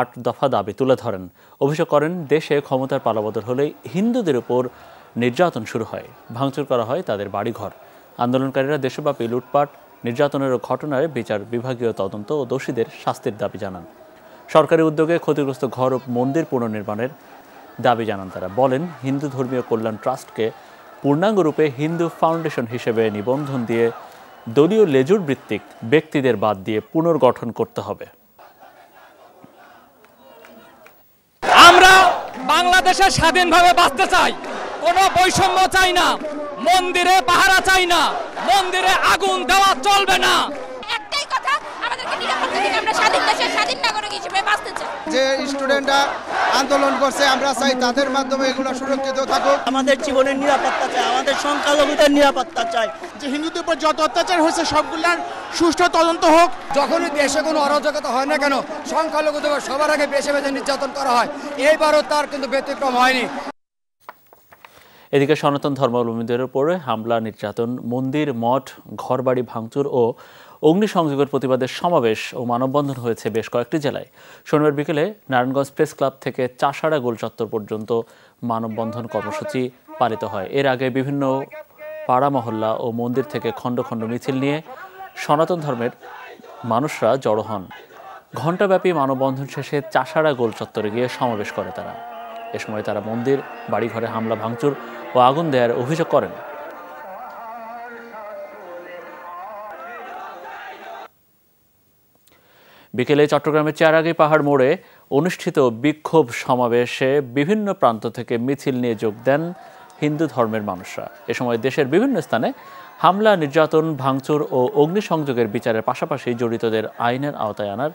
8 দফা দাবি তুলে ধরেন। অভিযোগ করেন, দেশে ক্ষমতার পালাবদল হলেই হিন্দুদের উপর নির্যাতন শুরু হয়, ভাঙচুর করা হয় তাদের বাড়িঘর। আন্দোলনকারীরা দেশব্যাপী লুটপাট, নির্যাতনের ঘটনার বিচার বিভাগীয় তদন্ত ও দোষীদের শাস্তির দাবি জানান। সরকারি উদ্যোগে ক্ষতিগ্রস্ত ঘর ও মন্দির পুনর্নির্মাণের দাবি জানান তারা। বলেন, হিন্দু ধর্মীয় কল্যাণ ট্রাস্টকে পূর্ণাঙ্গরূপে হিন্দু ফাউন্ডেশন হিসেবে নিবন্ধন দিয়ে দলীয় লেজুর ভিত্তিক ব্যক্তিদের বাদ দিয়ে পুনর্গঠন করতে হবে। আমরা বাংলাদেশে স্বাধীনভাবে বাঁচতে চাই, কোনো বৈষম্য চাই না, মন্দিরে পাহারা চাই না, মন্দিরে আগুন দেওয়া চলবে না। একটাই কথা, আমাদেরকে নিরাপত্তা দিতে, আমরা স্বাধীন দেশের স্বাধীন নাগরিক হিসেবে বাঁচতে চাই। যে স্টুডেন্টরা আন্দোলন করছে, আমরা চাই তাদের মাধ্যমে এগুলো সুরক্ষিত থাকুক। আমাদের জীবনের নিরাপত্তা চাই, আমাদের সংখ্যালঘুদের নিরাপত্তা চাই। যে হিন্দুদের উপর যত অত্যাচার হয়েছে সবগুলার সুষ্ঠু তদন্ত হোক। যখনই দেশে কোনো অরাজকতা হয় না কেন, সংখ্যালঘুদের সবার আগে বেছে বেছে নির্যাতন করা হয়। এইবারও তার কিন্তু ব্যতিক্রম হয়নি। এদিকে সনাতন ধর্মাবলম্বীদের উপরে হামলা, নির্যাতন, মন্দির, মঠ, ঘরবাড়ি ভাঙচুর ও অগ্নিসংযোগের প্রতিবাদে সমাবেশ ও মানববন্ধন হয়েছে বেশ কয়েকটি জেলায়। শনিবার বিকেলে নারায়ণগঞ্জ প্রেস ক্লাব থেকে চাষাড়া গোল চত্বর পর্যন্ত মানববন্ধন কর্মসূচি পালিত হয়। এর আগে বিভিন্ন পাড়া মহল্লা ও মন্দির থেকে খণ্ড খণ্ড মিছিল নিয়ে সনাতন ধর্মের মানুষরা জড়ো হন। ঘণ্টাব্যাপী মানববন্ধন শেষে চাষাড়া গোল চত্বরে গিয়ে সমাবেশ করে তারা। এ সময় তারা মন্দির, বাড়িঘরে হামলা ভাঙচুর ও আগুন দেওয়ার অভিযোগ করেন। বিকেলে চট্টগ্রামের চেরাগী পাহাড় মোড়ে অনুষ্ঠিত বিক্ষোভ সমাবেশে বিভিন্ন প্রান্ত থেকে মিছিল নিয়ে যোগ দেন হিন্দু ধর্মের মানুষরা। এ সময় দেশের বিভিন্ন স্থানে হামলা, নির্যাতন, ভাঙচুর ও অগ্নিসংযোগের বিচারের পাশাপাশি জড়িতদের আইনের আওতায় আনার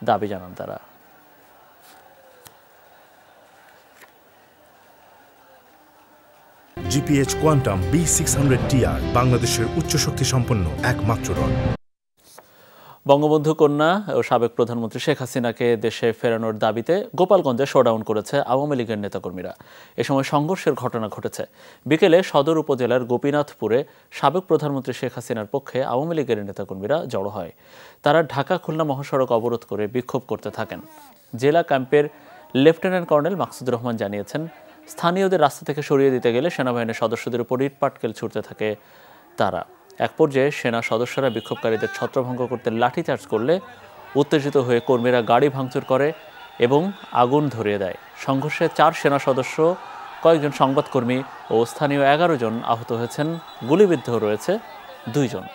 দাবি জানান তারা। জিপিএইচ কোয়ান্টাম B600TR বাংলাদেশের উচ্চ শক্তি সম্পন্ন একমাত্র রড। বঙ্গবন্ধু কন্যা ও সাবেক প্রধানমন্ত্রী শেখ হাসিনাকে দেশে ফেরানোর দাবিতে গোপালগঞ্জে শোডাউন করেছে আওয়ামী লীগের নেতাকর্মীরা। এ সময় সংঘর্ষের ঘটনা ঘটেছে। বিকেলে সদর উপজেলার গোপীনাথপুরে সাবেক প্রধানমন্ত্রী শেখ হাসিনার পক্ষে আওয়ামী লীগের নেতাকর্মীরা জড়ো হয়। তারা ঢাকা-খুলনা মহাসড়ক অবরোধ করে বিক্ষোভ করতে থাকেন। জেলা ক্যাম্পের লেফটেন্যান্ট কর্নেল মাকসুদুর রহমান জানিয়েছেন, স্থানীয়দের রাস্তা থেকে সরিয়ে দিতে গেলে সেনাবাহিনীর সদস্যদের উপর ইট পাটকেল ছুড়তে থাকে তারা। এক পর্যায়ে সেনা সদস্যরা বিক্ষোভকারীদের ছত্রভঙ্গ করতে লাঠিচার্জ করলে উত্তেজিত হয়ে কর্মীরা গাড়ি ভাঙচুর করে এবং আগুন ধরিয়ে দেয়। সংঘর্ষে 4 সেনা সদস্য, কয়েকজন সংবাদকর্মী ও স্থানীয় 11 জন আহত হয়েছেন। গুলিবিদ্ধ রয়েছে 2 জন।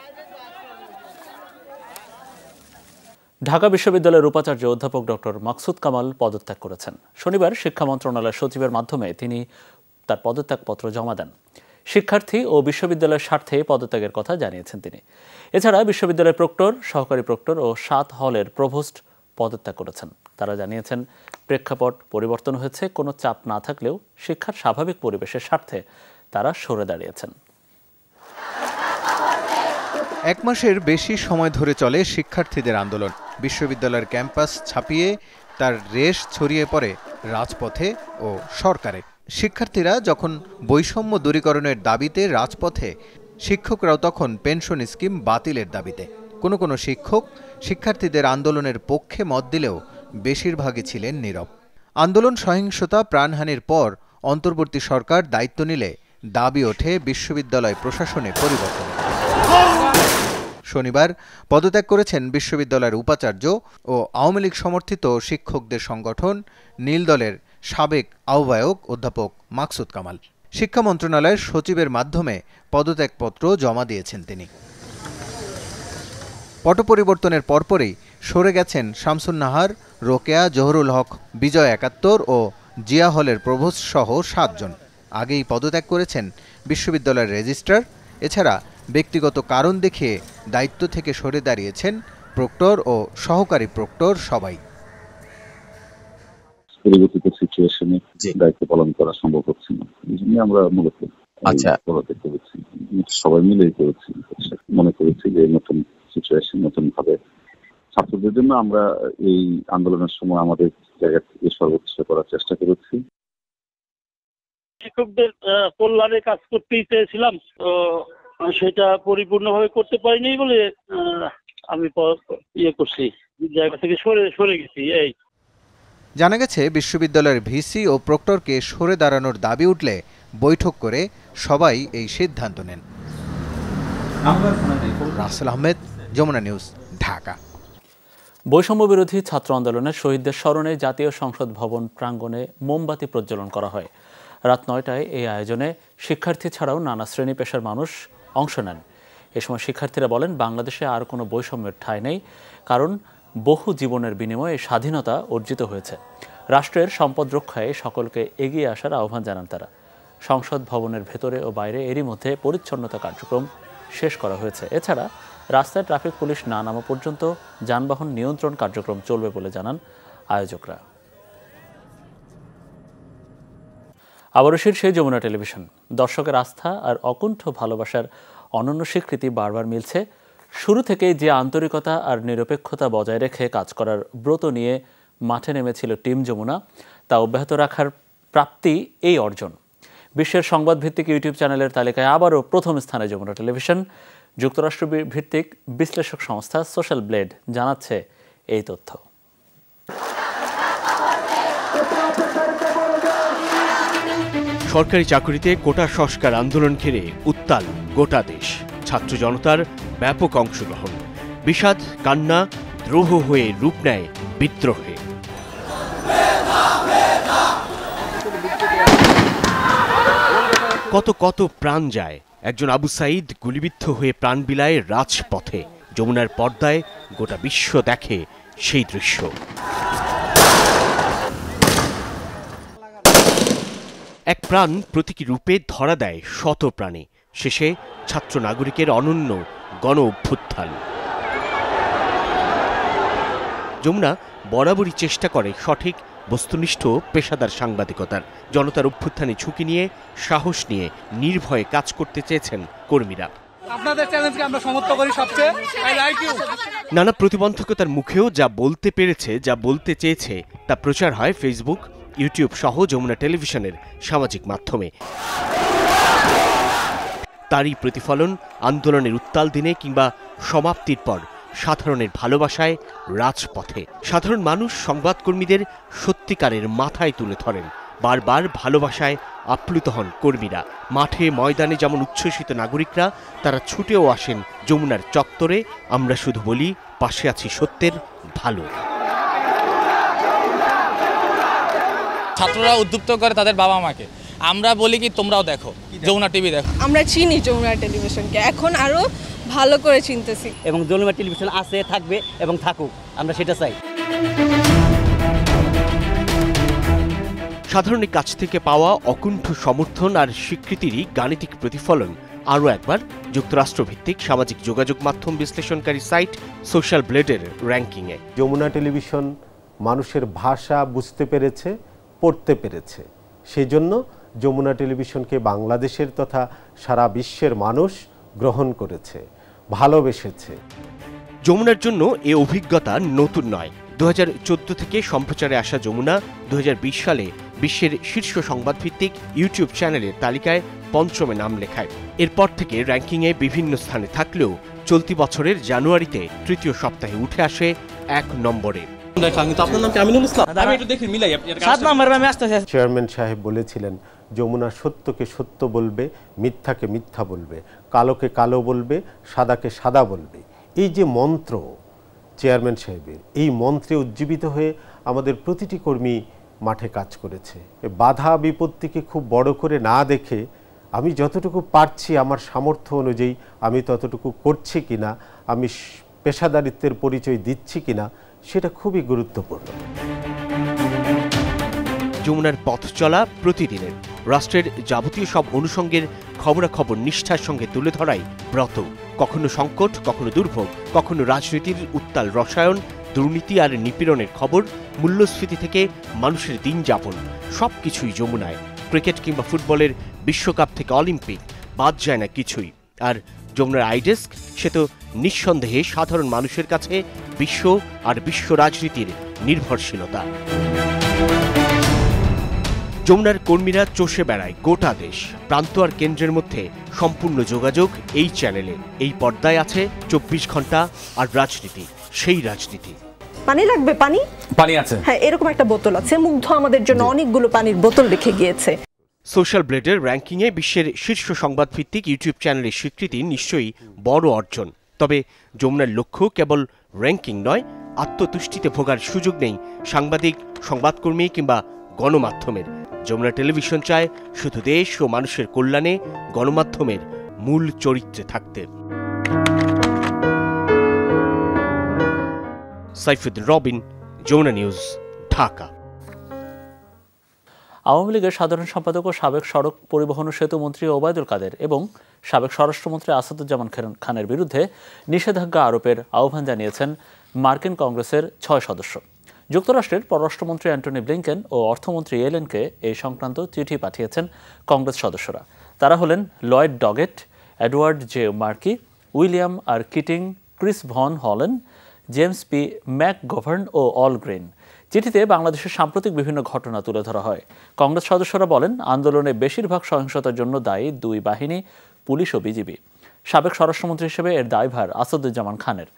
ঢাকা বিশ্ববিদ্যালয়ের উপাচার্য অধ্যাপক ডক্টর মাকসুদ কামাল পদত্যাগ করেছেন। শনিবার শিক্ষা মন্ত্রণালয়ের সচিবের মাধ্যমে তিনি তার পদত্যাগপত্র জমা দেন। শিক্ষার্থী ও বিশ্ববিদ্যালয়ের স্বার্থে পদত্যাগের কথা জানিয়েছেন তিনি। এছাড়া বিশ্ববিদ্যালয়ের প্রক্টর, সহকারী প্রক্টর ও 7 হলের প্রভোস্ট পদত্যাগ করেছেন। তারা জানিয়েছেন, প্রেক্ষাপট পরিবর্তন হয়েছে, কোনো চাপ না থাকলেও শিক্ষার স্বাভাবিক পরিবেশের স্বার্থে তারা সরে দাঁড়িয়েছেন। 1 মাসের বেশি সময় ধরে চলে শিক্ষার্থীদের আন্দোলন। বিশ্ববিদ্যালয়ের ক্যাম্পাস ছাপিয়ে তার রেশ ছড়িয়ে পড়ে রাজপথে ও সরকারে। শিক্ষার্থীরা যখন বৈষম্য দূরীকরণের দাবিতে রাজপথে, শিক্ষকরাও তখন পেনশন স্কিম বাতিলের দাবিতে। কোনো কোনো শিক্ষক শিক্ষার্থীদের আন্দোলনের পক্ষে মত দিলেও বেশিরভাগই ছিলেন নীরব। আন্দোলন, সহিংসতা, প্রাণহানির পর অন্তর্বর্তী সরকার দায়িত্ব নিলে দাবি ওঠে বিশ্ববিদ্যালয় প্রশাসনে পরিবর্তন। শনিবার পদত্যাগ করেছেন বিশ্ববিদ্যালয়ের উপাচার্য ও আওয়ামী লীগ সমর্থিত শিক্ষকদের সংগঠন নীল দলের সাবেক আহ্বায়ক অধ্যাপক মাকসুদ কামাল। শিক্ষা মন্ত্রণালয়ের সচিবের মাধ্যমে পদত্যাগপত্র জমা দিয়েছেন তিনি। পট পরিবর্তনের পরপরই সরে গেছেন শামসুন নাহার, রোকেয়া, জহুরুল হক, বিজয় 71 ও জিয়া হলের প্রভোস্ট সহ 7 জন। আগেই পদত্যাগ করেছেন বিশ্ববিদ্যালয়ের রেজিস্ট্রার। এছাড়া ব্যক্তিগত কারণ দেখিয়ে দায়িত্ব থেকে সরে দাঁড়িয়েছেন প্রক্টর ও সহকারী প্রক্টর সবাই। পরিবর্তিত সিচুয়েশনে দায়িত্ব পালন করা সম্ভব হচ্ছে না, এই জন্য আমরা মূলত পদত্যাগ করেছি। সবাই মিলেই করেছি। মনে করেছি যে নতুন সিচুয়েশন, নতুন ভাবে ছাত্রদের জন্য আমরা এই আন্দোলনের সময় আমাদের জায়গা থেকে সর্বোচ্চ করার চেষ্টা করেছি। শিক্ষকদের কল্যাণে কাজ করতেই চেয়েছিলাম, তো সেটা পরিপূর্ণভাবে করতে পারিনি বলে আমি করছি, জায়গা থেকে সরে গেছি। এই জানা গেছে, বিশ্ববিদ্যালয়ের ভিসি ও প্রক্টরকে সরে দাঁড়ানোর দাবি উঠলে বৈঠক করে সবাই এই সিদ্ধান্ত নেন। রাসেল আহমেদ, যমুনা নিউজ, ঢাকা। বৈষম্য বিরোধী ছাত্র আন্দোলনের শহীদদের স্মরণে জাতীয় সংসদ ভবন প্রাঙ্গণে মোমবাতি প্রজ্বলন করা হয়। রাত 9টায় এই আয়োজনে শিক্ষার্থী ছাড়াও নানা শ্রেণী পেশার মানুষ অংশ নেন। এ সময় শিক্ষার্থীরা বলেন, বাংলাদেশে আর কোনো বৈষম্যের ঠাঁই নেই, কারণ বহু জীবনের বিনিময়ে স্বাধীনতা অর্জিত হয়েছে। রাষ্ট্রের সম্পদ রক্ষায় সকলকে এগিয়ে আসার আহ্বান জানান তারা। সংসদ ভবনের ভেতরে ও বাইরে এরই মধ্যে পরিচ্ছন্নতা কার্যক্রম শেষ করা হয়েছে। এছাড়া রাস্তায় ট্রাফিক পুলিশ না নামা পর্যন্ত যানবাহন নিয়ন্ত্রণ কার্যক্রম চলবে বলে জানান আয়োজকরা। আবারও শীর্ষে যমুনা টেলিভিশন। দর্শকের আস্থা আর অকুণ্ঠ ভালোবাসার অনন্য স্বীকৃতি বারবার মিলছে। শুরু থেকেই যে আন্তরিকতা আর নিরপেক্ষতা বজায় রেখে কাজ করার ব্রত নিয়ে মাঠে নেমেছিল টিম যমুনা, তা অব্যাহত রাখার প্রাপ্তি এই অর্জন। বিশ্বের সংবাদভিত্তিক ইউটিউব চ্যানেলের তালিকায় আবারও প্রথম স্থানে যমুনা টেলিভিশন। যুক্তরাষ্ট্র ভিত্তিক বিশ্লেষক সংস্থা সোশ্যাল ব্লেড জানাচ্ছে এই তথ্য। সরকারি চাকরিতে কোটা সংস্কার আন্দোলন ঘিরে উত্তাল গোটা দেশ, ছাত্র জনতার ব্যাপক অংশগ্রহণ, বিষাদ, কান্না, দ্রোহ হয়ে রূপ নেয় বিদ্রোহে। কত কত প্রাণ যায়, একজন আবু সাঈদ গুলিবিদ্ধ হয়ে প্রাণ বিলায় রাজপথে। যমুনার পর্দায় গোটা বিশ্ব দেখে সেই দৃশ্য। এক প্রাণ প্রতীকী রূপে ধরা দেয় শত প্রাণী, শেষে ছাত্র নাগরিকের অনন্য গণ অভ্যুত্থান। যমুনা বরাবরই চেষ্টা করে সঠিক বস্তুনিষ্ঠ পেশাদার সাংবাদিকতার। জনতার অভ্যুত্থানে ঝুঁকি নিয়ে, সাহস নিয়ে নির্ভয়ে কাজ করতে চেয়েছেন কর্মীরা। আপনাদের চ্যালেঞ্জকে আমরা সমর্থন করি সবচেয়ে। I like you. নানা প্রতিবন্ধকতার মুখেও যা বলতে পেরেছে, যা বলতে চেয়েছে তা প্রচার হয় ফেসবুক, ইউটিউব সহ যমুনা টেলিভিশনের সামাজিক মাধ্যমে। তারই প্রতিফলন আন্দোলনের উত্তাল দিনে কিংবা সমাপ্তির পর সাধারণের ভালোবাসায় রাজপথে। সাধারণ মানুষ সংবাদকর্মীদের সত্যিকারের মাথায় তুলে ধরেন। বারবার ভালোবাসায় আপ্লুত হন কর্মীরা। মাঠে ময়দানে যেমন উচ্ছ্বসিত নাগরিকরা, তারা ছুটেও আসেন যমুনার চত্বরে। আমরা শুধু বলি, পাশে আছি সত্যের ভালো। ছাত্ররা উদ্যুক্ত করে তাদের বাবা মাকে, আমরা বলি কি তোমরাও দেখো, যমুনা টিভি দেখো। আমরা চিনি যমুনা টেলিভিশনকে, এখন আরো ভালো করে চিনতেছি, এবং যমুনা টেলিভিশন আছে, থাকবে এবং থাকুক, আমরা সেটা চাই। সাধারণের কাছ থেকে পাওয়া অকুণ্ঠ সমর্থন আর স্বীকৃতিরই গাণিতিক প্রতিফলন আরও একবার যুক্তরাষ্ট্রভিত্তিক সামাজিক যোগাযোগ মাধ্যম বিশ্লেষণকারী সাইট সোশ্যাল ব্লেডের র্যাঙ্কিংয়ে। যমুনা টেলিভিশন মানুষের ভাষা বুঝতে পেরেছে, পড়তে পেরেছে। সেই জন্য যমুনা টেলিভিশনকে বাংলাদেশের তথা সারা বিশ্বের মানুষ গ্রহণ করেছে, ভালোবেসেছে। যমুনার জন্য এ অভিজ্ঞতা নতুন নয়। 2014 থেকে সম্প্রচারে আসা যমুনা 2020 সালে বিশ্বের শীর্ষ সংবাদভিত্তিক ইউটিউব চ্যানেলের তালিকায় 5ম নাম লেখায়। এরপর থেকে র্যাঙ্কিংয়ে বিভিন্ন স্থানে থাকলেও চলতি বছরের জানুয়ারিতে 3য় সপ্তাহে উঠে আসে 1 নম্বরে। চেয়ারম্যান সাহেব বলেছিলেন, যমুনা সত্যকে সত্য বলবে, মিথ্যাকে মিথ্যা বলবে, কালোকে কালো বলবে, সাদাকে সাদা বলবে। এই যে মন্ত্র চেয়ারম্যান সাহেবের, এই মন্ত্রে উজ্জীবিত হয়ে আমাদের প্রতিটি কর্মী মাঠে কাজ করেছে। বাধা বিপত্তিকে খুব বড় করে না দেখে আমি যতটুকু পারছি আমার সামর্থ্য অনুযায়ী আমি ততটুকু করছি কিনা, আমি পেশাদারিত্বের পরিচয় দিচ্ছি কিনা, সেটা খুবই গুরুত্বপূর্ণ। যমুনার পথ চলা প্রতিদিনের, রাষ্ট্রের যাবতীয় সব অনুষঙ্গের খবরাখবর নিষ্ঠার সঙ্গে তুলে ধরাই ব্রত। কখনো সংকট, কখনো দুর্ভোগ, কখনো রাজনীতির উত্তাল রসায়ন, দুর্নীতি আর নিপীড়নের খবর, মূল্যস্ফীতি থেকে মানুষের দিন যাপন, সবকিছুই যমুনায়। ক্রিকেট কিংবা ফুটবলের বিশ্বকাপ থেকে অলিম্পিক, বাদ যায় না কিছুই। আর যমুনার আইডেস্ক, সে তো নিঃসন্দেহে সাধারণ মানুষের কাছে বিশ্ব আর বিশ্ব রাজনীতির নির্ভরশীলতা। যমুনার কর্মীরা চষে বেড়ায় গোটা দেশ। প্রান্ত আর কেন্দ্রের মধ্যে সম্পূর্ণ যোগাযোগ এই চ্যানেলে। এই পর্দায় আছে 24 ঘন্টা আর রাজনীতি, সেই রাজনীতি। পানি লাগবে? পানি পানি আছে, হ্যাঁ, এরকম একটা বোতল আছে। মুগ্ধ আমাদের জন্য অনেকগুলো পানির বোতল রেখে গিয়েছে। সোশ্যাল ব্লেডের র্যাঙ্কিংয়ে বিশ্বের শীর্ষ সংবাদভিত্তিক ইউটিউব চ্যানেলের স্বীকৃতি নিশ্চয়ই বড় অর্জন। তবে যমুনার লক্ষ্য কেবল র্যাঙ্কিং নয়, আত্মতুষ্টিতে ভোগার সুযোগ নেই সাংবাদিক, সংবাদকর্মী কিংবা গণমাধ্যমের। যমুনা টেলিভিশন চায় শুধু দেশ ও মানুষের কল্যাণে গণমাধ্যমের মূল চরিত্রে থাকতে। সাইফুদ্দিন রবিন, যমুনা নিউজ, ঢাকা। আওয়ামী লীগের সাধারণ সম্পাদক ও সাবেক সড়ক পরিবহন ও সেতু মন্ত্রী ওবায়দুল কাদের এবং সাবেক স্বরাষ্ট্রমন্ত্রী আসাদুজ্জামান খানের বিরুদ্ধে নিষেধাজ্ঞা আরোপের আহ্বান জানিয়েছেন মার্কিন কংগ্রেসের 6 সদস্য। যুক্তরাষ্ট্রের পররাষ্ট্রমন্ত্রী অ্যান্টনি ব্লিংকেন ও অর্থমন্ত্রী ইয়েলেনকে এই সংক্রান্ত চিঠি পাঠিয়েছেন কংগ্রেস সদস্যরা। তারা হলেন Lloyd Doggett, Edward J Markey, William R Keating, Chris Van Hollen, James P McGovern ও অল গ্রিন। চিঠিতে বাংলাদেশের সাম্প্রতিক বিভিন্ন ঘটনা তুলে ধরা হয়। কংগ্রেস সদস্যরা বলেন, আন্দোলনে বেশিরভাগ সহিংসতার জন্য দায়ী 2 বাহিনী, পুলিশ ও বিজিবি। সাবেক স্বরাষ্ট্রমন্ত্রী হিসেবে এর দায়ভার আসাদুজ্জামান খানের।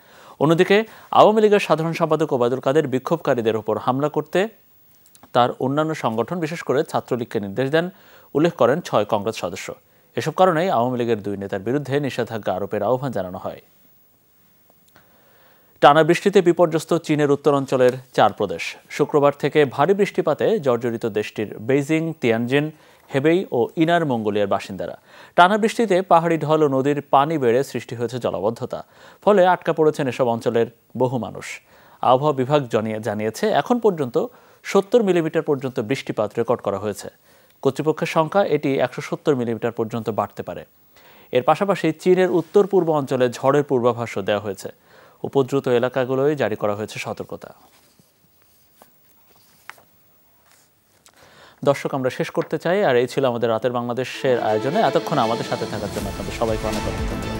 অন্যদিকে আওয়ামী লীগের সাধারণ সম্পাদক ওবায়দুল কাদের বিক্ষোভকারীদের ওপর হামলা করতে তার অন্যান্য সংগঠন বিশেষ করে ছাত্রলীগকে নির্দেশ দেন, উল্লেখ করেন 6 কংগ্রেস সদস্য। এসব কারণেই আওয়ামী লীগের 2 নেতার বিরুদ্ধে নিষেধাজ্ঞা আরোপের আহ্বান জানানো হয়। টানা বৃষ্টিতে বিপর্যস্ত চীনের উত্তরাঞ্চলের 4 প্রদেশ। শুক্রবার থেকে ভারী বৃষ্টিপাতে জর্জরিত দেশটির বেইজিং, তিয়ানজিন, হেবেই ও ইনার মঙ্গোলিয়ার বাসিন্দারা। টানা বৃষ্টিতে পাহাড়ি ঢল ও নদীর পানি বেড়ে সৃষ্টি হয়েছে জলাবদ্ধতা, ফলে আটকা পড়েছেন এসব অঞ্চলের বহু মানুষ। আবহাওয়া বিভাগ জানিয়েছে এখন পর্যন্ত 70 মিলিমিটার পর্যন্ত বৃষ্টিপাত রেকর্ড করা হয়েছে। কর্তৃপক্ষের সংখ্যা এটি 170 মিলিমিটার পর্যন্ত বাড়তে পারে। এর পাশাপাশি চীনের উত্তর পূর্ব অঞ্চলে ঝড়ের পূর্বাভাসও দেওয়া হয়েছে। উপদ্রুত এলাকাগুলোয় জারি করা হয়েছে সতর্কতা। দর্শক, আমরা শেষ করতে চাই, আর এই ছিল আমাদের রাতের বাংলাদেশের আয়োজনে। এতক্ষণ আমাদের সাথে থাকার জন্য আপনাদের সবাইকে অনেক অনেক ধন্যবাদ।